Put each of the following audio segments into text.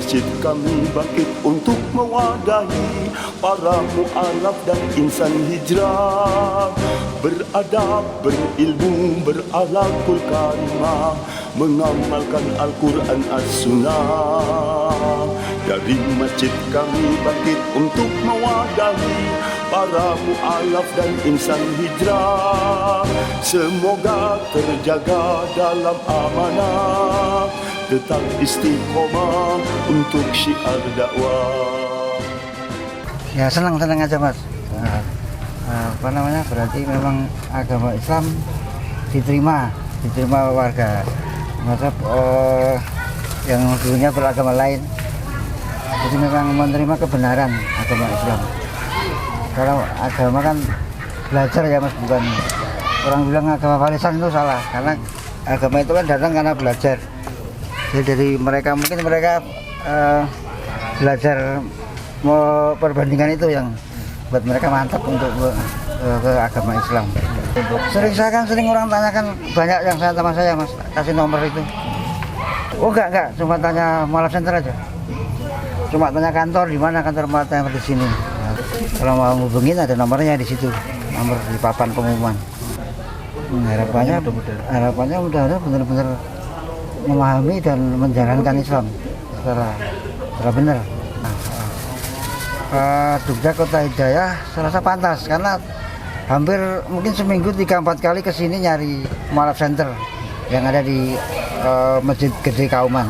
masjid kami bangkit untuk mewadahi para mu'alaf dan insan hijrah. Beradab, berilmu, berakhlakul karimah, mengamalkan Al-Quran As-Sunnah. Dari masjid kami bangkit untuk mewadahi para mu'alaf dan insan hijrah. Semoga terjaga dalam amanah, tetap istiqomah untuk syiar dakwah. Ya senang aja Mas. Berarti memang agama Islam diterima warga. Masa yang dulunya beragama lain, jadi memang menerima kebenaran agama Islam. Kalau agama kan belajar ya Mas, bukan orang bilang agama warisan itu salah, karena agama itu kan datang karena belajar. Jadi dari mereka mungkin belajar mau perbandingan itu yang buat mereka mantap untuk ke agama Islam. Sering orang tanyakan, banyak yang saya sama saya Mas, kasih nomor itu. Oh enggak, cuma tanya Mu'alaf Center aja. Cuma tanya kantor, di mana kantor Mu'alaf Center di sini. Nah, kalau mau hubungin ada nomornya di situ, nomor di papan pengumuman. Harapannya mudah-mudahan benar-benar memahami dan menjalankan Islam secara benar. Jogja Kota Hidayah saya rasa pantas, karena hampir mungkin seminggu 3-4 kali kesini nyari Mu'alaf Center yang ada di Masjid Gede Kauman.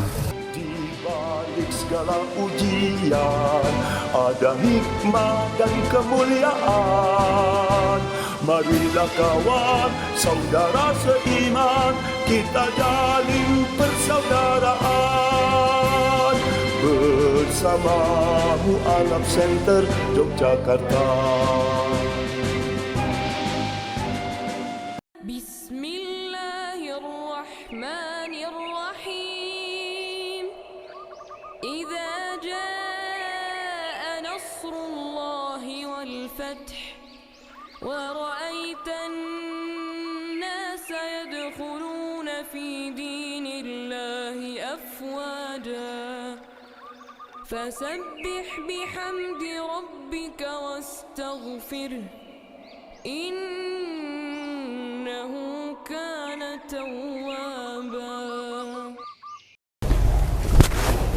Di balik segala ujian ada hikmah dan kemuliaan. Marilah kawan, saudara seiman, kita jalin persaudaraan bersama Mu'alaf Center Yogyakarta. Bismillahirrahmanirrahim. Idza jaa nasrullahi wal fath wa ra'aitan nasa yadkhuluna fi dinillahi afwaja fasabbih bihamdi rabbika wastaghfirh innahu kana tawwaba.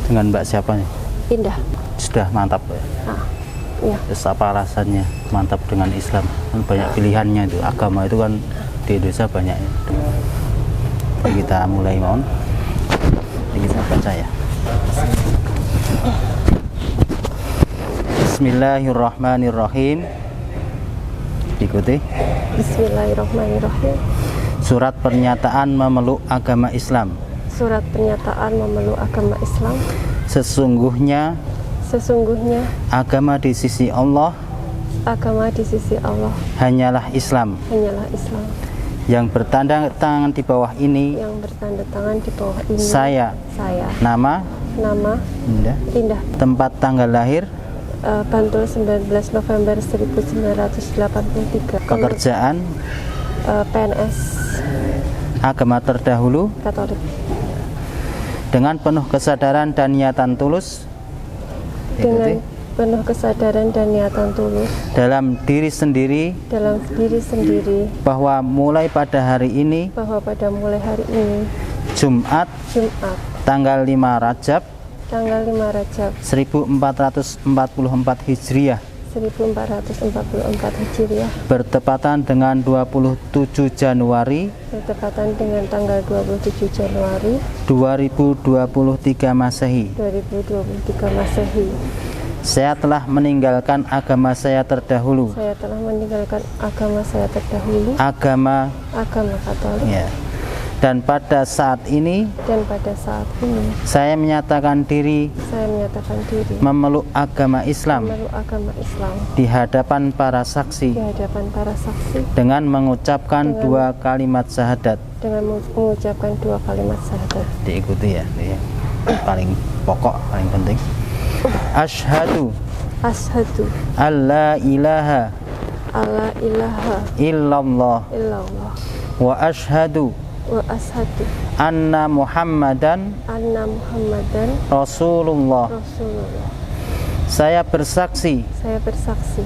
Dengan Mbak siapa nih? Indah. Sudah mantap ya? Iya. Terus apa alasannya mantap dengan Islam? Kan banyak pilihannya itu, agama itu kan di Indonesia banyak ya. Kita mulai mohon. Ini kita baca ya. Bismillahirrahmanirrahim. Ikuti. Bismillahirrahmanirrahim. Surat pernyataan memeluk agama Islam. Surat pernyataan memeluk agama Islam. Sesungguhnya agama di sisi Allah hanyalah Islam. Yang bertanda tangan di bawah ini saya. Nama Indah. Tempat tanggal lahir Bantul 19 November 1983. Pekerjaan PNS. Agama terdahulu Katolik. Dengan penuh kesadaran dan niatan tulus. Dengan penuh kesadaran dan niatan tulus dalam diri sendiri bahwa mulai pada hari ini Jumat tanggal 5 Rajab 1444 Hijriah bertepatan dengan 27 Januari tanggal 27 Januari 2023 Masehi. Saya telah meninggalkan agama saya terdahulu. Agama Katolik. Ya. Dan pada saat ini saya menyatakan diri memeluk agama Islam di hadapan para saksi dengan mengucapkan dua kalimat syahadat. Diikuti ya, paling pokok, paling penting. Asyhadu alla ilaha illallah wa asyhadu anna Muhammadan anna Muhammadan Rasulullah. Rasulullah. Saya bersaksi Saya bersaksi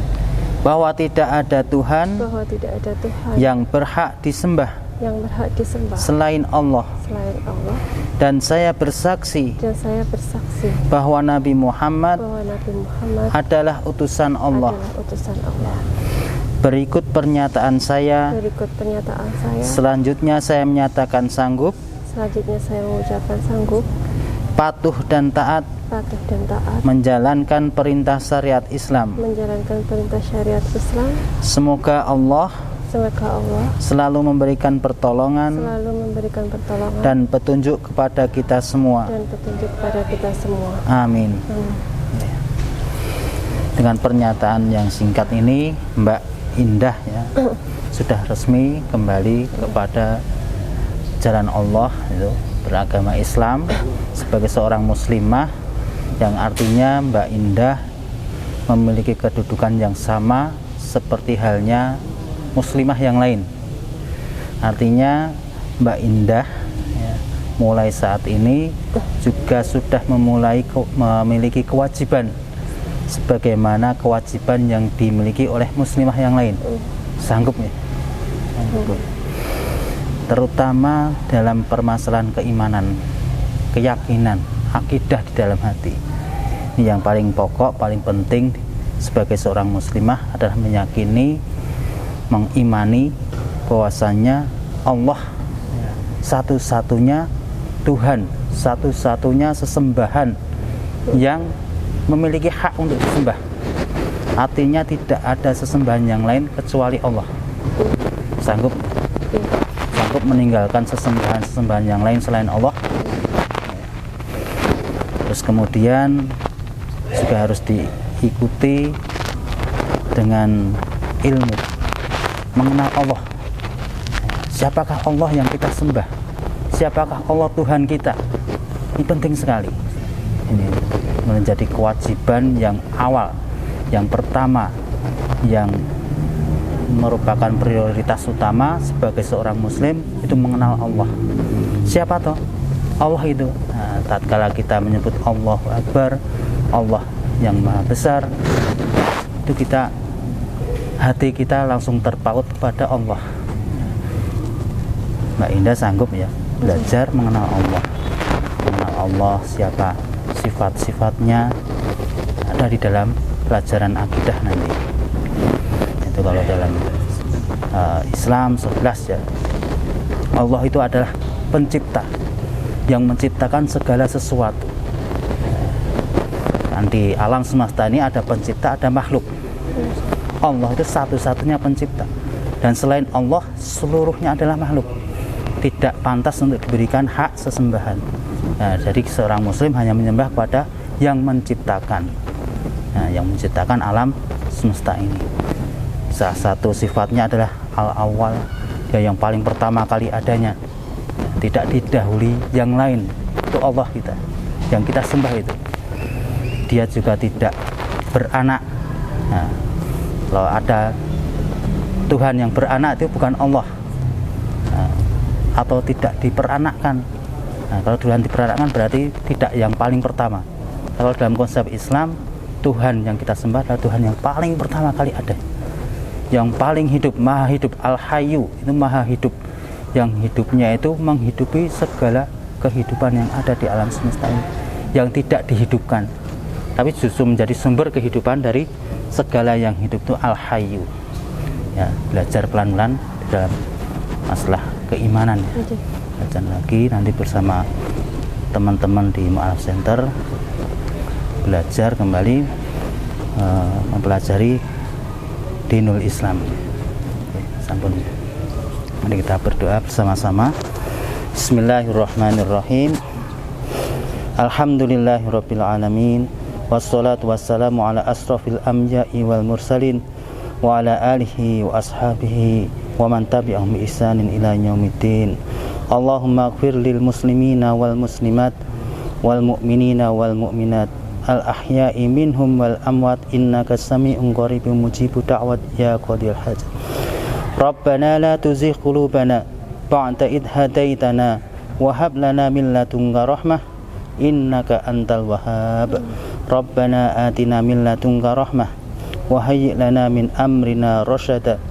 bahwa tidak ada Tuhan bahwa tidak ada Tuhan yang berhak disembah yang berhak disembah selain Allah, selain Allah, dan saya bersaksi dan saya bersaksi bahwa Nabi Muhammad bahwa Nabi Muhammad adalah utusan Allah. adalah utusan Allah. Berikut pernyataan saya. Berikut pernyataan saya. Selanjutnya saya menyatakan sanggup, Selanjutnya saya mengucapkan sanggup, patuh dan taat patuh dan taat menjalankan perintah syariat Islam. menjalankan perintah syariat Islam. Semoga Allah Semoga Allah selalu memberikan pertolongan selalu memberikan pertolongan dan petunjuk kepada kita semua. dan petunjuk kepada kita semua. Amin. Amin. Dengan pernyataan yang singkat ini, Mbak Indah ya sudah resmi kembali kepada jalan Allah, itu beragama Islam sebagai seorang muslimah, yang artinya Mbak Indah memiliki kedudukan yang sama seperti halnya muslimah yang lain. Artinya Mbak Indah ya, mulai saat ini juga sudah memiliki kewajiban sebagaimana kewajiban yang dimiliki oleh muslimah yang lain. Sanggup ya? Sanggup. Terutama dalam permasalahan keimanan, keyakinan, akidah di dalam hati. Ini yang paling pokok, paling penting sebagai seorang muslimah adalah meyakini, mengimani bahwasannya Allah satu-satunya Tuhan, satu-satunya sesembahan yang memiliki hak untuk disembah. Artinya tidak ada sesembahan yang lain kecuali Allah. Sanggup? Sanggup meninggalkan sesembahan yang lain selain Allah. Terus kemudian juga harus diikuti dengan ilmu, mengenal Allah. Siapakah Allah yang kita sembah? Siapakah Allah Tuhan kita? Ini penting sekali. Ini menjadi kewajiban yang awal, yang pertama, yang merupakan prioritas utama sebagai seorang muslim, itu mengenal Allah. Siapa toh Allah itu? Nah, tatkala kita menyebut Allahu Akbar, Allah yang maha besar, itu hati kita langsung terpaut kepada Allah. Mbak Indah sanggup ya belajar mengenal Allah, mengenal Allah, siapa sifat-sifatnya, ada di dalam pelajaran akidah nanti. Itu kalau dalam Islam 11 ya, Allah itu adalah pencipta yang menciptakan segala sesuatu. Dan di alam semesta ini ada pencipta, ada makhluk. Allah itu satu-satunya pencipta, dan selain Allah seluruhnya adalah makhluk, tidak pantas untuk diberikan hak sesembahan. Nah, jadi seorang muslim hanya menyembah kepada yang menciptakan, yang menciptakan alam semesta ini. Salah satu sifatnya adalah al-awwal, dia yang paling pertama kali adanya, tidak didahului yang lain. Itu Allah kita, yang kita sembah itu. Dia juga tidak beranak. Nah, kalau ada Tuhan yang beranak, itu bukan Allah. Nah, atau tidak diperanakkan. Nah, kalau Tuhan diperanakkan berarti tidak yang paling pertama. Kalau dalam konsep Islam, Tuhan yang kita sembah adalah Tuhan yang paling pertama kali ada, yang paling hidup, maha hidup, al-hayyu, itu maha hidup, yang hidupnya itu menghidupi segala kehidupan yang ada di alam semesta ini, yang tidak dihidupkan, tapi justru menjadi sumber kehidupan dari segala yang hidup, itu al-hayyu. Ya, belajar pelan-pelan di dalam masalah keimanan ya. Belajar lagi nanti bersama teman-teman di Mu'alaf Center, belajar kembali mempelajari Dinul Islam. Oke, sampun. Mari kita berdoa bersama-sama. Bismillahirrahmanirrahim. Alhamdulillahirabbil alamin. Wassalatu wassalamu ala asrofil anbiya'i wal mursalin wa ala alihi wa ashabihi wa man tabi'ahum bi ihsanin ila yaumiddin. Allahumma ighfir lil muslimina wal muslimat wal mu'minina wal mu'minat al ahya'i minhum wal amwat innaka sami'un qaribun mujibud da'wat ya qadil hajat. Rabbana la tuzigh qulubana ba'da idh hadaitana wa hab lana min ladunka rahmah innaka antal wahhab. Rabbana atina min ladunka rahmah wa hayyi' lana min amrina rasyada.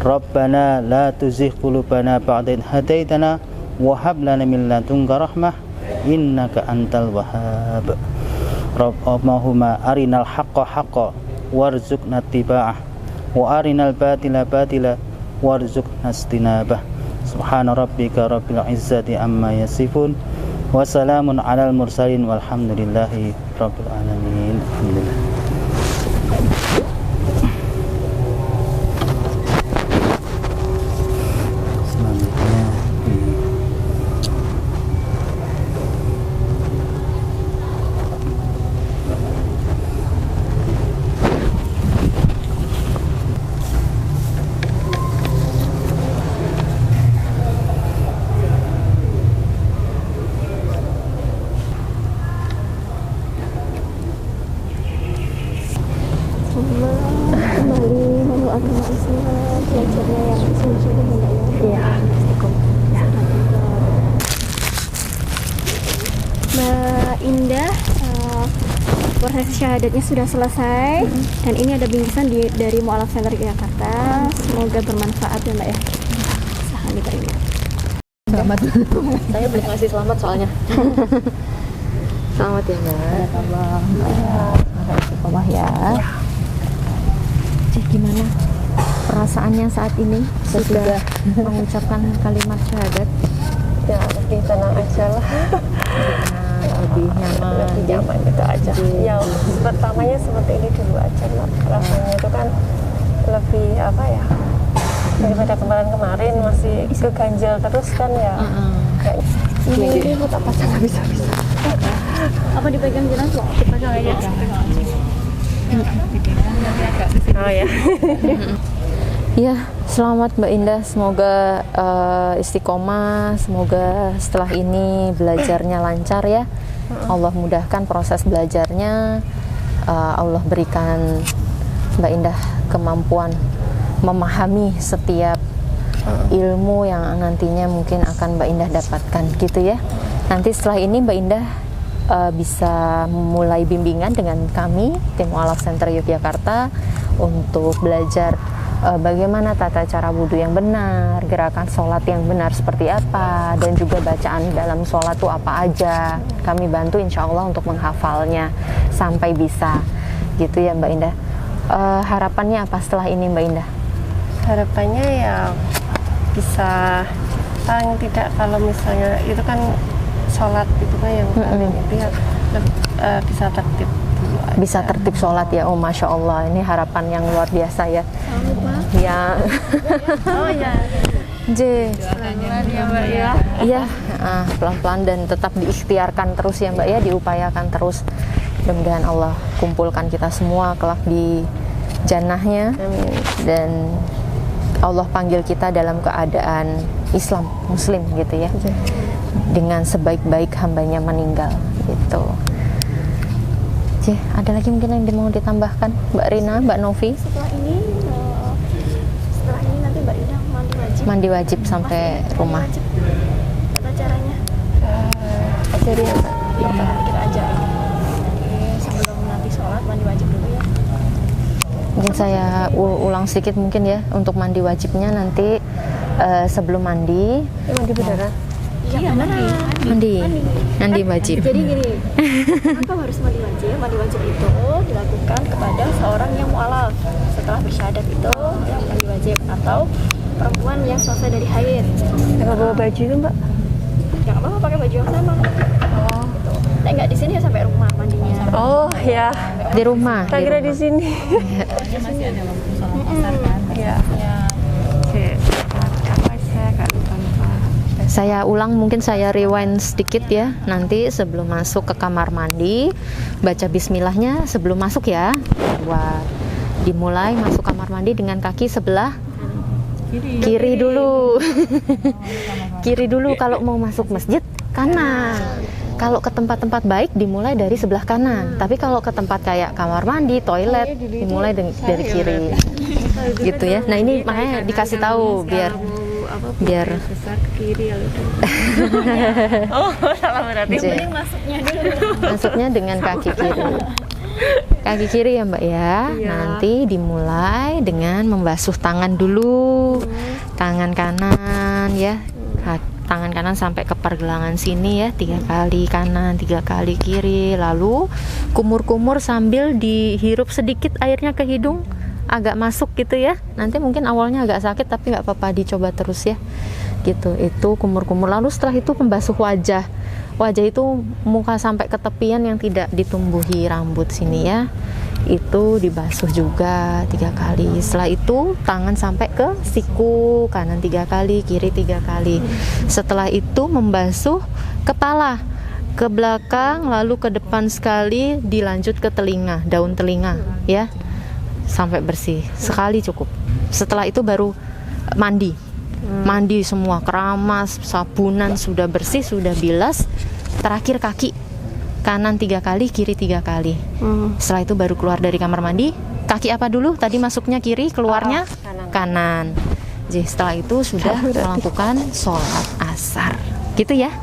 Rabbana la tuzigh qulubana ba'da idh hadaitana wa hab lana min ladunka rahmah innaka antal wahhab. Rabbana arinal haqqa haqqan warzuqna ittiba'ah wa arinal batila batila warzuqna ijtinabah. Subhana rabbika rabbil izzati amma yasifun wa salamun alal mursalin walhamdulillahi rabbil alamin. Alhamdulillah. Kembali memeluk agama Islam, belajarnya yang sungguh-sungguh ya. Iya. Mbak Indah, proses syahadatnya sudah selesai dan ini ada bingkisan dari Mu'alaf Center Jakarta. Semoga bermanfaat ya Mbak ya. Silahkan diterima. Selamat. Saya belum ngasih selamat soalnya. Selamat ya Mbak. Istiqomah ya. Cik, gimana perasaannya saat ini sudah mengucapkan kalimat syahadat? Ya lebih tenang aja lah. Lebih nyaman. Lebih nyaman gitu aja. Ya pertamanya seperti ini dulu aja lah. Rasanya itu kan lebih apa ya? Daripada kemarin masih keganjal terus kan ya. Kayak Ini foto pasang nggak bisa. Apa dipegang jelas loh? Dipegang aja. oh ya. Ya, selamat Mbak Indah. Semoga istiqomah. Semoga setelah ini belajarnya lancar ya. Allah mudahkan proses belajarnya. Allah berikan Mbak Indah kemampuan memahami setiap ilmu yang nantinya mungkin akan Mbak Indah dapatkan gitu ya. Nanti setelah ini Mbak Indah bisa mulai bimbingan dengan kami tim Mu'alaf Center Yogyakarta untuk belajar bagaimana tata cara wudhu yang benar, gerakan sholat yang benar seperti apa, dan juga bacaan dalam sholat itu apa aja. Kami bantu insya Allah untuk menghafalnya sampai bisa gitu ya Mbak Indah. Harapannya apa setelah ini Mbak Indah? Harapannya ya bisa paling tidak kalau misalnya itu kan sholat itu kan yang paling itu ya bisa tertib dulu aja. Bisa tertib sholat ya. Oh Masya Allah, ini harapan yang luar biasa ya. Ya. Oh ya. J. Pelan-pelan ya Mbak ya. Iya, pelan-pelan dan tetap diikhtiarkan terus ya Mbak ya, diupayakan terus. Mudah-mudahan Allah kumpulkan kita semua kelak di jannahnya. Dan Allah panggil kita dalam keadaan Islam, Muslim gitu ya, dengan sebaik-baik hambanya meninggal gitu. Ada lagi mungkin yang mau ditambahkan Mbak Rina, Mbak Novi? Setelah ini nanti Mbak Indah Mandi wajib sampai rumah. Tata caranya? Ajari ya Mbak. Kita ajarin. Sebelum nanti sholat mandi wajib dulu ya. Mungkin saya ulang sedikit mungkin ya untuk mandi wajibnya nanti sebelum mandi. Mandi beneran? Iya Mandi wajib. Jadi gini, kenapa harus mandi wajib? Mandi wajib itu dilakukan kepada seorang yang mu'alaf setelah bersyahadat itu yang mandi wajib, atau perempuan yang selesai dari haid. Nggak bawa baju itu Mbak? Ya nggak apa-apa, pakai baju yang sama. Oh. Gitu. Nah, nggak di sini ya, sampai rumah mandinya. Oh ya. Di rumah. Tak kira di sini. Masih ada waktu sholat asar kan? Iya. Saya ulang, mungkin saya rewind sedikit ya. Nanti sebelum masuk ke kamar mandi, baca bismillahnya sebelum masuk ya. Dimulai masuk kamar mandi dengan kaki sebelah kiri dulu. Kiri dulu kalau mau masuk masjid, kanan. Kalau ke tempat-tempat baik dimulai dari sebelah kanan. Tapi kalau ke tempat kayak kamar mandi, toilet, dimulai dari kiri. Gitu ya. Nah, ini makanya dikasih tahu biar apa biar besar ke kiri ya Oh, salah berarti. J. masuknya dulu. Masuknya dengan kaki kiri. Kaki kiri ya Mbak ya. Iya. Nanti dimulai dengan membasuh tangan dulu. Tangan kanan ya. Tangan kanan sampai ke pergelangan sini ya, 3 kali kanan, 3 kali kiri. Lalu kumur-kumur sambil dihirup sedikit airnya ke hidung, agak masuk gitu ya. Nanti mungkin awalnya agak sakit tapi nggak apa-apa, dicoba terus ya. Gitu, itu kumur-kumur. Lalu setelah itu pembasuh wajah. Wajah itu muka sampai ke tepian yang tidak ditumbuhi rambut sini ya. Itu dibasuh juga 3 kali. Setelah itu tangan sampai ke siku, kanan 3 kali, kiri 3 kali. Setelah itu membasuh kepala ke belakang, lalu ke depan sekali, dilanjut ke telinga, daun telinga ya, sampai bersih. Sekali cukup. Setelah itu baru mandi. Mandi semua, keramas, sabunan, sudah bersih, sudah bilas. Terakhir kaki, kanan 3 kali, kiri 3 kali. Setelah itu baru keluar dari kamar mandi. Kaki apa dulu? Tadi masuknya kiri, keluarnya kanan. Jadi setelah itu sudah melakukan sholat asar. Gitu ya.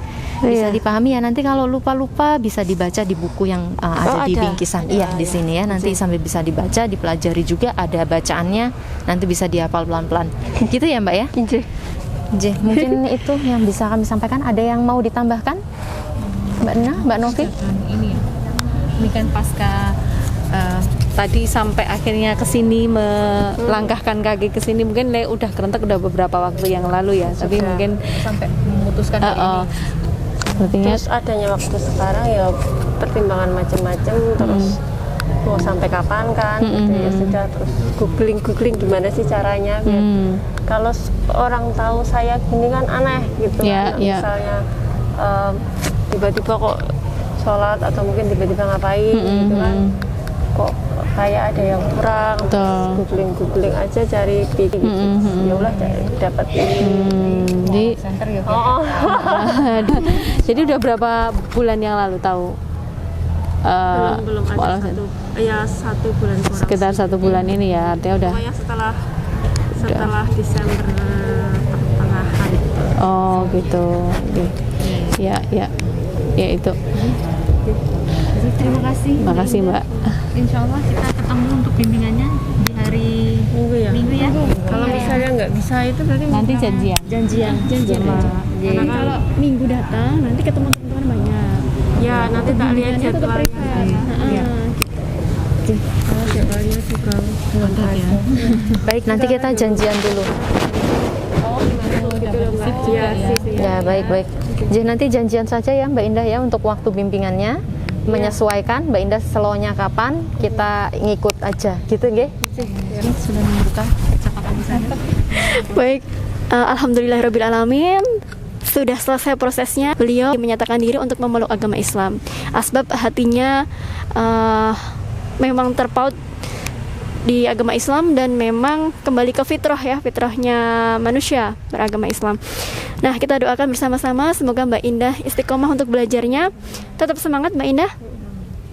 Bisa dipahami ya. Nanti kalau lupa-lupa bisa dibaca di buku yang ada di bingkisan. Iya, di sini ya. Nanti sambil bisa dibaca, dipelajari juga, ada bacaannya. Nanti bisa dihafal pelan-pelan. Gitu ya Mbak ya? Mungkin itu yang bisa kami sampaikan. Ada yang mau ditambahkan? Mbak Nina, Mbak Novi? Ini kan pasca tadi sampai akhirnya ke sini melangkahkan kaki ke sini, mungkin udah kerentak udah beberapa waktu yang lalu ya. Tapi mungkin Sampai memutuskan hari ini. artinya Terus adanya waktu sekarang ya pertimbangan macam-macam, terus mau sampai kapan kan gitu ya sudah, terus googling gimana sih caranya biar kalau orang tahu saya gini kan aneh gitu kan. Misalnya tiba-tiba kok sholat atau mungkin tiba-tiba ngapain gitu kan, kok kayak ada yang kurang, googling aja cari gitu. Ya udah dapat ini. jadi udah berapa bulan yang lalu tahu? Belum ada satu bulan kurang. Sekitar 1 bulan ini ya, artinya udah. Pokoknya setelah Desember pertengahan. Oh gitu. Ya itu. Terima kasih. Terima kasih Mbak. Insya Allah kita ketemu untuk bimbingannya di hari Minggu ya. Kalau misalnya nggak bisa itu berarti Nanti janjian. Janjian. Karena kalau minggu datang nanti ketemu teman-teman banyak. ya nanti tak lihat Bimbingannya tetap jadwalnya. private. Iya. Kalau jadwalnya juga belum ada. Baik, nanti kita janjian dulu. Ya, baik. Jadi nanti janjian saja ya Mbak Indah ya untuk waktu bimbingannya. Menyesuaikan Mbak Indah slownya kapan, kita ngikut aja gitu nggih. Sudah membuka percakapan di sana. Baik, alhamdulillahirabbil alamin. Sudah selesai prosesnya. Beliau menyatakan diri untuk memeluk agama Islam. Asbab hatinya memang terpaut di agama Islam dan memang kembali ke fitrah ya, fitrahnya manusia beragama Islam. Nah, kita doakan bersama-sama semoga Mbak Indah istiqomah untuk belajarnya. Tetap semangat Mbak Indah.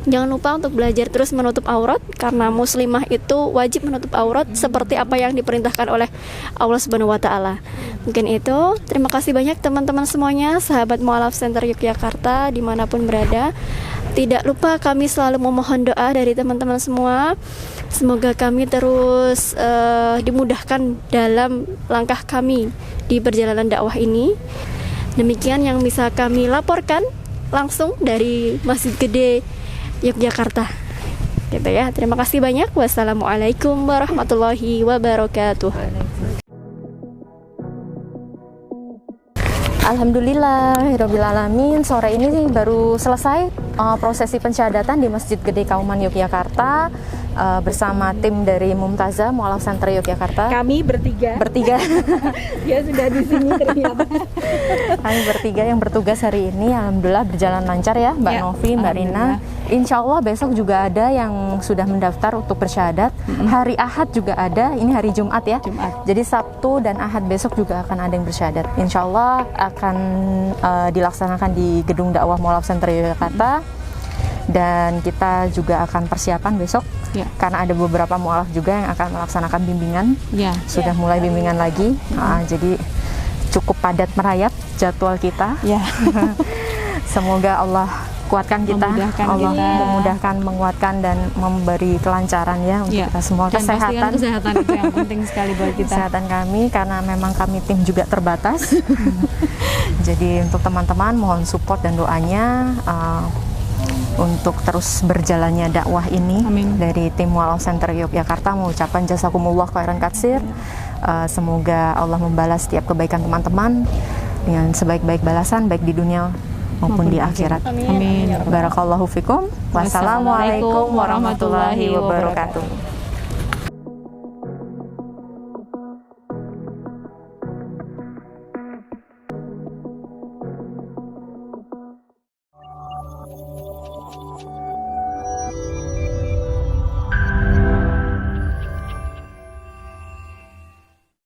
Jangan lupa untuk belajar terus menutup aurat, karena muslimah itu wajib menutup aurat seperti apa yang diperintahkan oleh Allah Subhanahu wa taala. Mungkin itu. Terima kasih banyak teman-teman semuanya, sahabat Mu'alaf Center Yogyakarta dimanapun berada. Tidak lupa kami selalu memohon doa dari teman-teman semua. Semoga kami terus dimudahkan dalam langkah kami di perjalanan dakwah ini. Demikian yang bisa kami laporkan langsung dari Masjid Gede Yogyakarta. Gitu ya. Terima kasih banyak. Wassalamualaikum warahmatullahi wabarakatuh. Alhamdulillahirrabbilalamin. Sore ini baru selesai prosesi pensyahadatan di Masjid Gede Kauman Yogyakarta bersama tim dari Mumtazah Mu'alaf Center Yogyakarta. Kami bertiga. Ya sudah di sini ternyata. Kami bertiga yang bertugas hari ini alhamdulillah berjalan lancar ya Mbak Novi, Mbak Rina. Insya Allah besok juga ada yang sudah mendaftar untuk bersyahadat. Hari Ahad juga ada, ini hari Jumat ya. Jadi Sabtu dan Ahad besok juga akan ada yang bersyahadat. Insya Allah akan dilaksanakan di Gedung Dakwah Mu'alaf Center Yogyakarta. Dan kita juga akan persiapan besok karena ada beberapa mu'alaf juga yang akan melaksanakan bimbingan. Sudah mulai bimbingan lagi. Jadi cukup padat merayap jadwal kita. Ya. Semoga Allah kuatkan kita, Memudahkan Allah kita. memudahkan, menguatkan dan memberi kelancaran ya untuk Ya. kita semua. Dan pastikan Kesehatan, kesehatan itu yang penting sekali buat kita. kesehatan kami karena memang kami tim juga terbatas. Jadi untuk teman-teman mohon support dan doanya untuk terus berjalannya dakwah ini. Amin. Dari tim Mu'alaf Center Yogyakarta mengucapkan jazakumullah khairan katsir. Semoga Allah membalas setiap kebaikan teman-teman dengan sebaik-baik balasan baik di dunia maupun di akhirat. Amin. Barakallahu fikum. Wassalamualaikum warahmatullahi wabarakatuh.